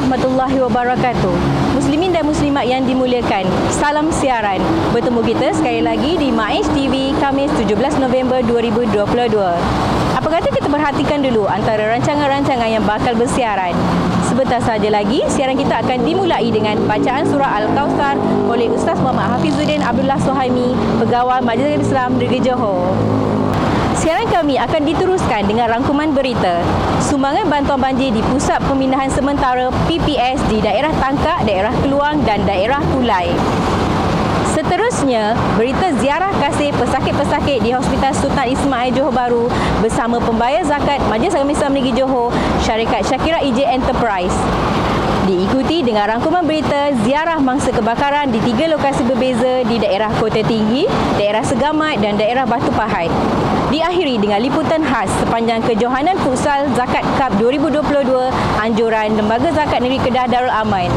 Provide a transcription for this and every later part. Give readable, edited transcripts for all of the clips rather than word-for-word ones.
warahmatullahi wabarakatuh. Muslimin dan muslimat yang dimuliakan, salam siaran. Bertemu kita sekali lagi di MAIS TV Khamis 17 November 2022. Apa kata kita perhatikan dulu antara rancangan-rancangan yang bakal bersiaran. Sebentar saja lagi, siaran kita akan dimulai dengan bacaan surah Al-Kawthar oleh Ustaz Muhammad Hafizuddin Abdullah Suhaimi, Pegawai Majlis Islam Negeri Johor. Siaran kami akan diteruskan dengan rangkuman berita, sumbangan bantuan banjir di Pusat Pemindahan Sementara PPS di daerah Tangkak, daerah Keluang dan daerah Kulai. Seterusnya, berita ziarah kasih pesakit-pesakit di Hospital Sultan Ismail Johor Bahru bersama pembayar zakat Majlis Agama Islam Negeri Johor, Syarikat Syakira EJ Enterprise. Diikuti dengan rangkuman berita ziarah mangsa kebakaran di 3 lokasi berbeza di daerah Kota Tinggi, daerah Segamat dan daerah Batu Pahat. Diakhiri dengan liputan khas sepanjang kejohanan Futsal Zakat Cup 2022 anjuran Lembaga Zakat Negeri Kedah Darul Aman.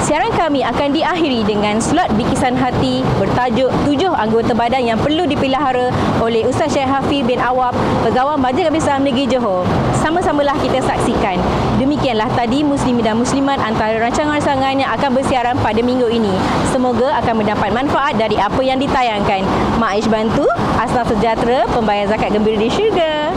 Siaran kami akan diakhiri dengan slot bikisan hati bertajuk 7 anggota badan yang perlu dipelihara oleh Ustaz Syekh Hafiz bin Awab, Pegawai Majlis Agama Islam Negeri Johor. Sama-samalah kita saksikan. Demikianlah tadi muslimin dan muslimat antara rancangan-rancangan yang akan bersiaran pada minggu ini. Semoga akan mendapat manfaat dari apa yang ditayangkan. MAIS bantu, asal sejahtera, pembayar zakat gembira di syurga.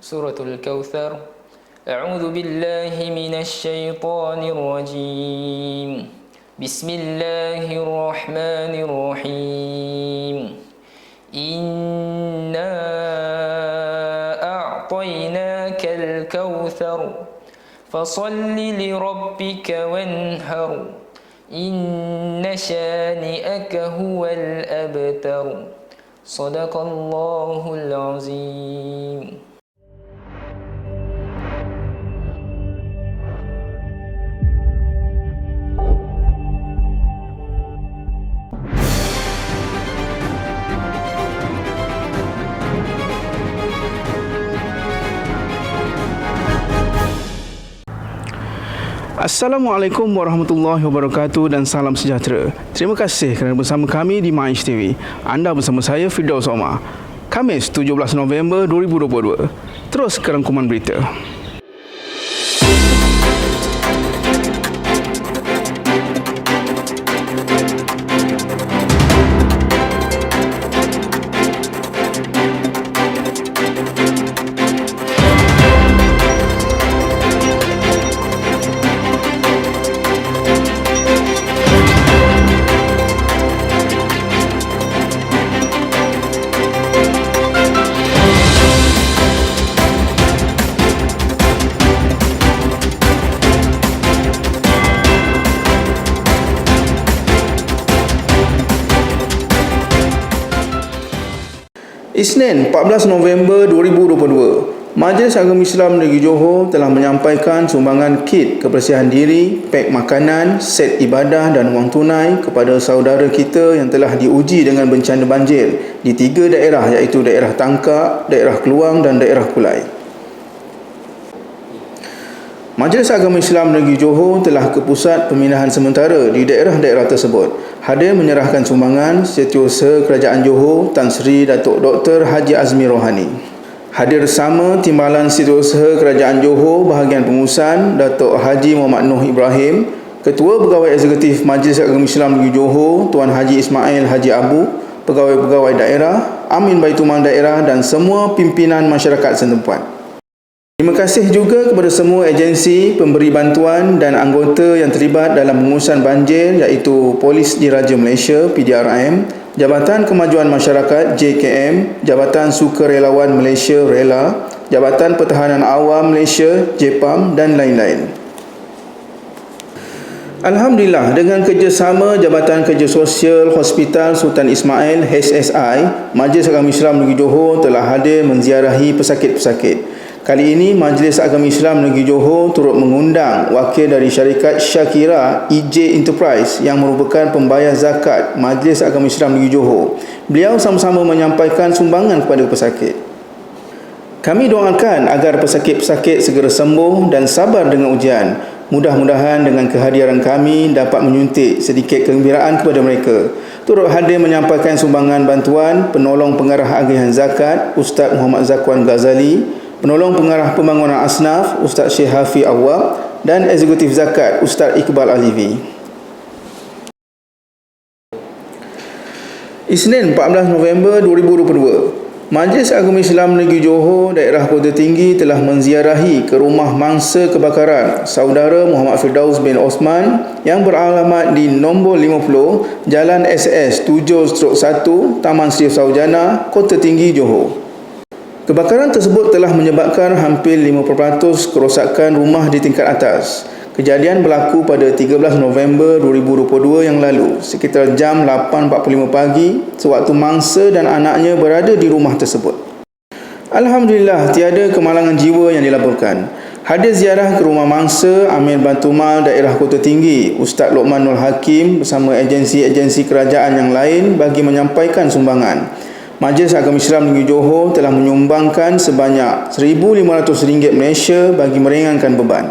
Suratul Kawthar. A'udzu billahi minasy syaithanir rajim. Bismillahirrahmanirrahim. Inna a'tainakal kautsar. Fashalli li rabbika wanhar. Inna syani'aka huwal abtar. Sadaqallahul azim. Assalamualaikum warahmatullahi wabarakatuh dan salam sejahtera. Terima kasih kerana bersama kami di MAIS TV. Anda bersama saya Firdaus Omar. Khamis 17 November 2022. Terus ke rangkuman berita. Isnin 14 November 2022, Majlis Agama Islam Negeri Johor telah menyampaikan sumbangan kit kebersihan diri, pek makanan, set ibadah dan wang tunai kepada saudara kita yang telah diuji dengan bencana banjir di 3 daerah iaitu daerah Tangkak, daerah Keluang dan daerah Kulai. Majlis Agama Islam Negeri Johor telah ke pusat pemindahan sementara di daerah-daerah tersebut. Hadir menyerahkan sumbangan Setiausaha Kerajaan Johor Tan Sri Datuk Dr. Haji Azmi Rohani. Hadir bersama Timbalan Setiausaha Kerajaan Johor Bahagian Pengurusan Datuk Haji Muhammad Noh Ibrahim, Ketua Pegawai Eksekutif Majlis Agama Islam Negeri Johor Tuan Haji Ismail Haji Abu, pegawai-pegawai daerah, Amin Baitumal Daerah dan semua pimpinan masyarakat setempat. Terima kasih juga kepada semua agensi pemberi bantuan dan anggota yang terlibat dalam pengurusan banjir iaitu Polis Diraja Malaysia PDRM, Jabatan Kemajuan Masyarakat JKM, Jabatan Sukarelawan Malaysia RELA, Jabatan Pertahanan Awam Malaysia JPAM dan lain-lain. Alhamdulillah, dengan kerjasama Jabatan Kerja Sosial Hospital Sultan Ismail HSI, Majlis Agama Islam Negeri Johor telah hadir menziarahi pesakit-pesakit. Kali ini, Majlis Agama Islam Negeri Johor turut mengundang wakil dari syarikat Syakira EJ Enterprise yang merupakan pembayar zakat Majlis Agama Islam Negeri Johor. Beliau sama-sama menyampaikan sumbangan kepada pesakit. Kami doakan agar pesakit-pesakit segera sembuh dan sabar dengan ujian. Mudah-mudahan dengan kehadiran kami dapat menyuntik sedikit kegembiraan kepada mereka. Turut hadir menyampaikan sumbangan bantuan penolong pengarah agihan zakat Ustaz Muhammad Zakwan Ghazali, penolong pengarah pembangunan asnaf Ustaz Syekh Hafiz Awwab dan eksekutif zakat Ustaz Iqbal Alivi. Isnin 14 November 2022, Majlis Agama Islam Negeri Johor Daerah Kota Tinggi telah menziarahi ke rumah mangsa kebakaran Saudara Muhammad Firdaus bin Osman yang beralamat di nombor 50 Jalan SS 7/1 Taman Sri Saujana, Kota Tinggi, Johor. Kebakaran tersebut telah menyebabkan hampir 50% kerosakan rumah di tingkat atas. Kejadian berlaku pada 13 November 2022 yang lalu, sekitar jam 8.45 pagi, sewaktu mangsa dan anaknya berada di rumah tersebut. Alhamdulillah, tiada kemalangan jiwa yang dilaporkan. Hadir ziarah ke rumah mangsa Amir Bantumal Daerah Kota Tinggi, Ustaz Lokmanul Hakim bersama agensi-agensi kerajaan yang lain bagi menyampaikan sumbangan. Majlis Agama Islam Negeri Johor telah menyumbangkan sebanyak RM1,500 Malaysia bagi meringankan beban.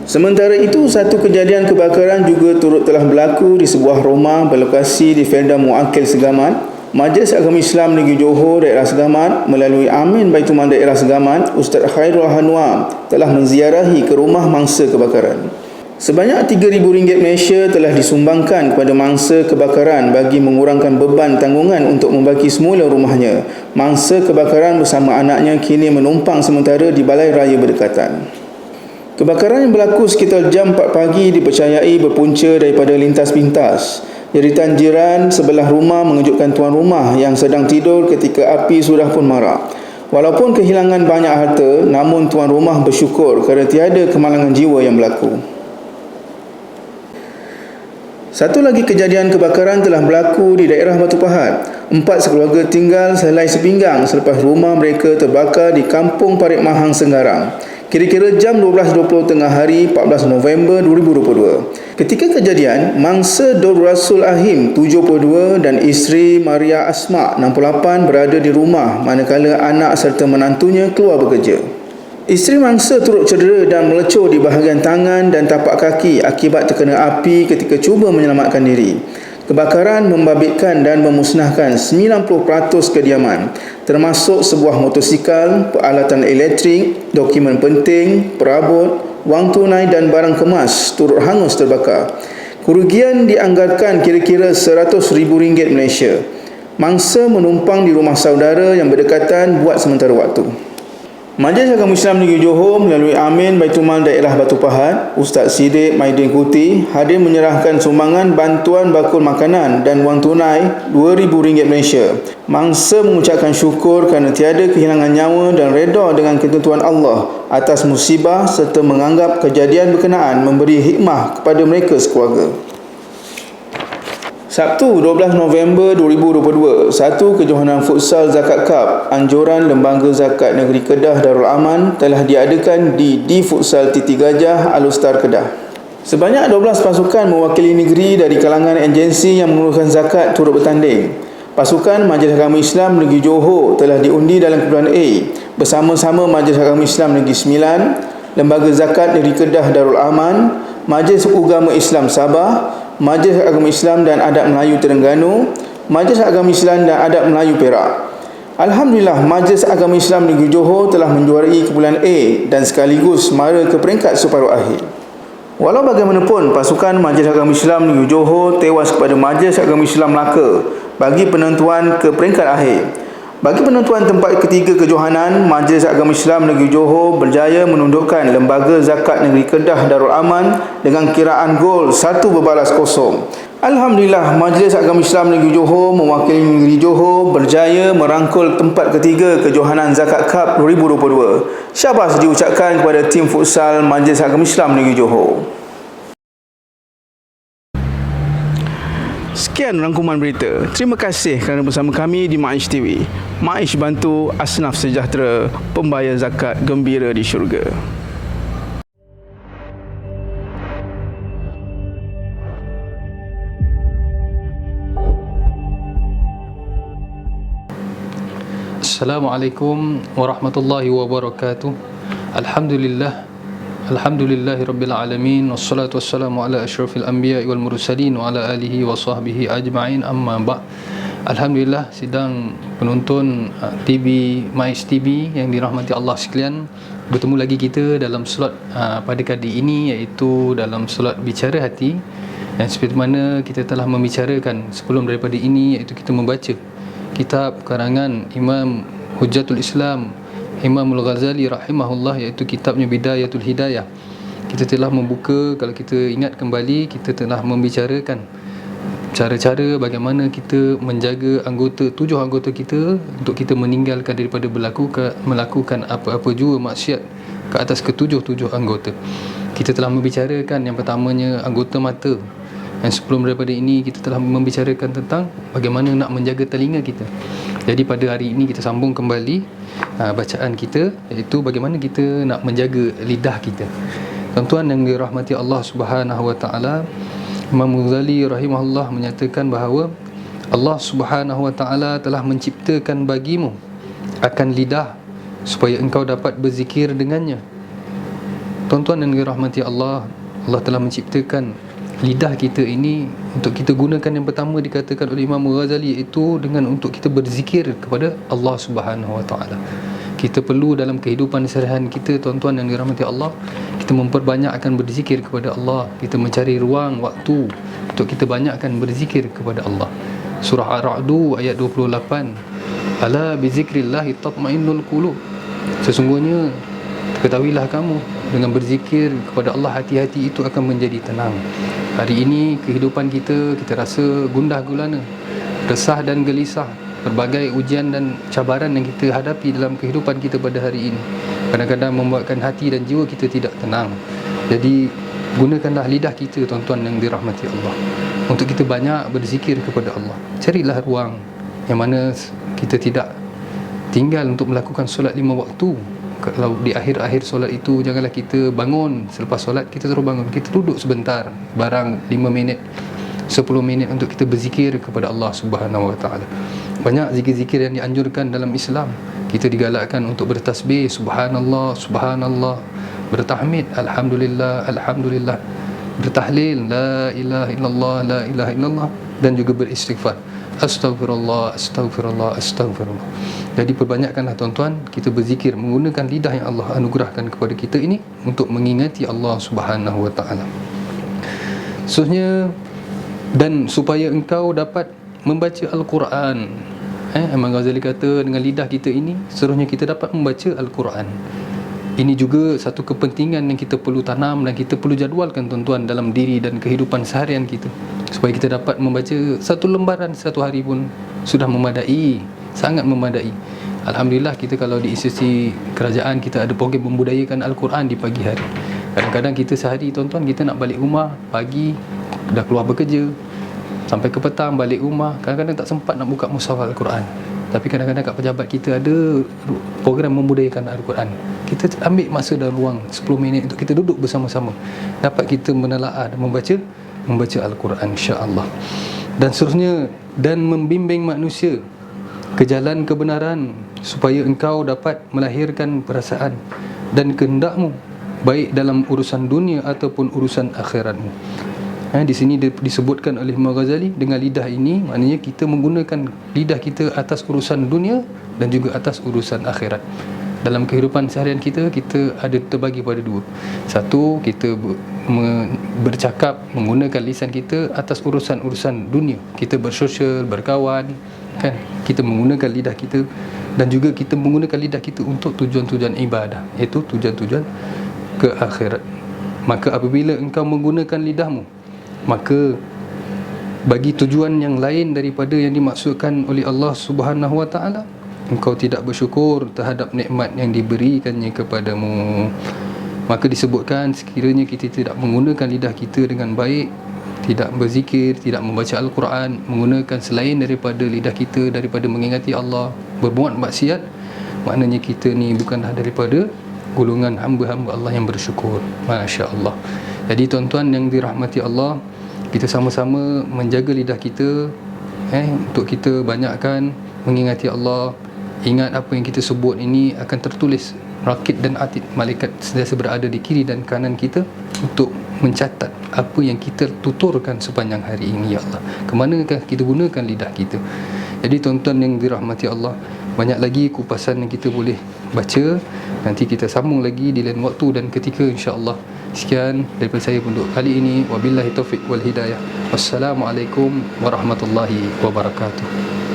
Sementara itu, satu kejadian kebakaran juga turut telah berlaku di sebuah rumah berlokasi di Felda Muakil Segamat. Majlis Agama Islam Negeri Johor Daerah Segamat melalui Amin Baitumal Daerah Segamat Ustaz Khairul Hanwar telah menziarahi ke rumah mangsa kebakaran. Sebanyak RM3,000 Malaysia telah disumbangkan kepada mangsa kebakaran bagi mengurangkan beban tanggungan untuk membaki semula rumahnya. Mangsa kebakaran bersama anaknya kini menumpang sementara di balai raya berdekatan. Kebakaran yang berlaku sekitar jam 4 pagi dipercayai berpunca daripada lintas pintas. Jeritan jiran sebelah rumah mengejutkan tuan rumah yang sedang tidur ketika api sudah pun marak. Walaupun kehilangan banyak harta, namun tuan rumah bersyukur kerana tiada kemalangan jiwa yang berlaku. Satu lagi kejadian kebakaran telah berlaku di daerah Batu Pahat. 4 sekeluarga tinggal sehelai sepinggang selepas rumah mereka terbakar di Kampung Parit Mahang, Senggarang. Kira-kira jam 12.20 tengah hari 14 November 2022. Ketika kejadian, mangsa Dor Rasul Ahim 72 dan isteri Maria Asma 68 berada di rumah manakala anak serta menantunya keluar bekerja. Isteri mangsa turut cedera dan melecur di bahagian tangan dan tapak kaki akibat terkena api ketika cuba menyelamatkan diri. Kebakaran membabitkan dan memusnahkan 90% kediaman, termasuk sebuah motosikal, peralatan elektrik, dokumen penting, perabot, wang tunai dan barang kemas turut hangus terbakar. Kerugian dianggarkan kira-kira RM100,000 Malaysia. Mangsa menumpang di rumah saudara yang berdekatan buat sementara waktu. Majlis Agama Islam Negeri Johor melalui Amin Baitumal Daerah Batu Pahat, Ustaz Siddiq Maidin Kuti hadir menyerahkan sumbangan bantuan bakul makanan dan wang tunai RM2,000 Malaysia. Mangsa mengucapkan syukur kerana tiada kehilangan nyawa dan reda dengan ketentuan Allah atas musibah serta menganggap kejadian berkenaan memberi hikmah kepada mereka sekeluarga. Sabtu 12 November 2022, satu kejohanan futsal Zakat Cup anjuran Lembaga Zakat Negeri Kedah Darul Aman telah diadakan di Futsal Titi Gajah Alustar Kedah. Sebanyak 12 pasukan mewakili negeri dari kalangan agensi yang mengeluarkan zakat turut bertanding. Pasukan Majlis Agama Islam Negeri Johor telah diundi dalam kumpulan A bersama-sama Majlis Agama Islam Negeri Sembilan, Lembaga Zakat Negeri Kedah Darul Aman, Majlis Agama Islam Sabah, Majlis Agama Islam dan Adat Melayu Terengganu, Majlis Agama Islam dan Adat Melayu Perak. Alhamdulillah, Majlis Agama Islam Negeri Johor telah menjuarai kumpulan A dan sekaligus mara ke peringkat separuh akhir. Walau bagaimanapun, pasukan Majlis Agama Islam Negeri Johor tewas kepada Majlis Agama Islam Melaka bagi penentuan ke peringkat akhir. Bagi penentuan tempat ketiga kejohanan, Majlis Agama Islam Negeri Johor berjaya menundukkan Lembaga Zakat Negeri Kedah Darul Aman dengan kiraan gol 1-0. Alhamdulillah, Majlis Agama Islam Negeri Johor mewakili negeri Johor berjaya merangkul tempat ketiga kejohanan Zakat Cup 2022. Syabas diucapkan kepada tim futsal Majlis Agama Islam Negeri Johor. Sekian rangkuman berita. Terima kasih kerana bersama kami di Maish TV. Maish bantu asnaf sejahtera, pembayar zakat gembira di syurga. Assalamualaikum warahmatullahi wabarakatuh. Alhamdulillah, Alhamdulillahirabbil alamin wassalatu wassalamu ala asyrafil anbiya'i wal mursalin wa ala alihi wa sahbihi ajma'in, amma ba'. Alhamdulillah, sidang penonton TV MAIS TV yang dirahmati Allah sekalian, bertemu lagi kita dalam slot pada kali ini, iaitu dalam slot bicara hati. Dan seperti mana kita telah membicarakan sebelum daripada ini, iaitu kita membaca kitab karangan Imam Hujjatul Islam Imamul Ghazali rahimahullah, iaitu kitabnya Bidayatul Hidayah. Kita telah membuka, kalau kita ingat kembali, kita telah membicarakan cara-cara bagaimana kita menjaga tujuh anggota kita untuk kita meninggalkan daripada melakukan apa-apa jua maksiat ke atas ketujuh anggota. Kita telah membicarakan yang pertamanya anggota mata. Dan sebelum daripada ini kita telah membicarakan tentang bagaimana nak menjaga telinga kita. Jadi pada hari ini kita sambung kembali bacaan kita, iaitu bagaimana kita nak menjaga lidah kita. Tuan-tuan yang dirahmati Allah Subhanahu wa taala, Imam Ghazali rahimahullah menyatakan bahawa Allah Subhanahu wa taala telah menciptakan bagimu akan lidah supaya engkau dapat berzikir dengannya. Tuan-tuan yang dirahmati Allah, Allah telah menciptakan lidah kita ini untuk kita gunakan. Yang pertama dikatakan oleh Imam Ghazali, iaitu dengan untuk kita berzikir kepada Allah Subhanahu wa taala. Kita perlu dalam kehidupan seharian kita, tuan-tuan yang dirahmati Allah, kita memperbanyakkan berzikir kepada Allah. Kita mencari ruang waktu untuk kita banyakkan berzikir kepada Allah. Surah Ar-Ra'd ayat 28, ala bizikrillahi tatmainnul qulub. Sesungguhnya ketahuilah kamu, dengan berzikir kepada Allah hati-hati itu akan menjadi tenang. Hari ini kehidupan kita rasa gundah gulana, resah dan gelisah. Berbagai ujian dan cabaran yang kita hadapi dalam kehidupan kita pada hari ini kadang-kadang membuatkan hati dan jiwa kita tidak tenang. Jadi gunakanlah lidah kita, tuan-tuan yang dirahmati Allah, untuk kita banyak berzikir kepada Allah. Carilah ruang yang mana kita tidak tinggal untuk melakukan solat 5 waktu. Kalau di akhir-akhir solat itu, janganlah kita bangun selepas solat kita terus bangun. Kita duduk sebentar, barang 5 minit, 10 minit untuk kita berzikir kepada Allah Subhanahu wa taala. Banyak zikir-zikir yang dianjurkan dalam Islam. Kita digalakkan untuk bertasbih, subhanallah, subhanallah, bertahmid, alhamdulillah, alhamdulillah, bertahlil, la ilaha illallah, la ilaha illallah, dan juga beristighfar, astaghfirullah, astaghfirullah, astaghfirullah. Jadi perbanyakkanlah, tuan-tuan, kita berzikir menggunakan lidah yang Allah anugerahkan kepada kita ini untuk mengingati Allah Subhanahu wa taala. Seterusnya, dan supaya engkau dapat membaca Al-Quran. Imam Ghazali kata dengan lidah kita ini seterusnya kita dapat membaca Al-Quran. Ini juga satu kepentingan yang kita perlu tanam dan kita perlu jadualkan, tuan-tuan, dalam diri dan kehidupan seharian kita, supaya kita dapat membaca satu lembaran satu hari pun sudah memadai, sangat memadai. Alhamdulillah, kita kalau di institusi kerajaan kita ada program membudayakan Al-Quran di pagi hari. Kadang-kadang kita sehari, tuan-tuan, kita nak balik rumah pagi, dah keluar bekerja, sampai ke petang balik rumah, kadang-kadang tak sempat nak buka mushaf Al-Quran. Tapi kadang-kadang kat pejabat kita ada program membudayakan Al-Quran. Kita ambil masa dan ruang 10 minit untuk kita duduk bersama-sama, dapat kita menelaah dan membaca Al-Quran, insya-Allah. Dan seterusnya, dan membimbing manusia ke jalan kebenaran supaya engkau dapat melahirkan perasaan dan kehendakmu, baik dalam urusan dunia ataupun urusan akhiratmu. Di sini disebutkan oleh Imam Ghazali, dengan lidah ini maknanya kita menggunakan lidah kita atas urusan dunia dan juga atas urusan akhirat. Dalam kehidupan seharian kita ada terbagi pada dua. Satu, kita bercakap menggunakan lisan kita atas urusan-urusan dunia. Kita bersosial, berkawan, kan? Kita menggunakan lidah kita, dan juga kita menggunakan lidah kita untuk tujuan-tujuan ibadah, iaitu tujuan-tujuan ke akhirat. Maka apabila engkau menggunakan lidahmu, maka bagi tujuan yang lain daripada yang dimaksudkan oleh Allah Subhanahu wa taala, engkau tidak bersyukur terhadap nikmat yang diberikannya kepadamu. Maka disebutkan sekiranya kita tidak menggunakan lidah kita dengan baik, tidak berzikir, tidak membaca Al-Quran, menggunakan selain daripada lidah kita daripada mengingati Allah, berbuat maksiat, maknanya kita ni bukanlah daripada golongan hamba-hamba Allah yang bersyukur. Masya Allah. Jadi tuan-tuan yang dirahmati Allah, kita sama-sama menjaga lidah kita, untuk kita banyakkan mengingati Allah. Ingat apa yang kita sebut ini akan tertulis Raqib dan Atid, malaikat sentiasa berada di kiri dan kanan kita untuk mencatat apa yang kita tuturkan sepanjang hari ini, ya Allah. Kemanakah kita gunakan lidah kita? Jadi tuan-tuan yang dirahmati Allah, banyak lagi kupasan yang kita boleh baca. Nanti kita sambung lagi di lain waktu dan ketika, insya-Allah. Sekian daripada saya untuk kali ini. Wabillahi taufiq wal hidayah. Wassalamualaikum warahmatullahi wabarakatuh.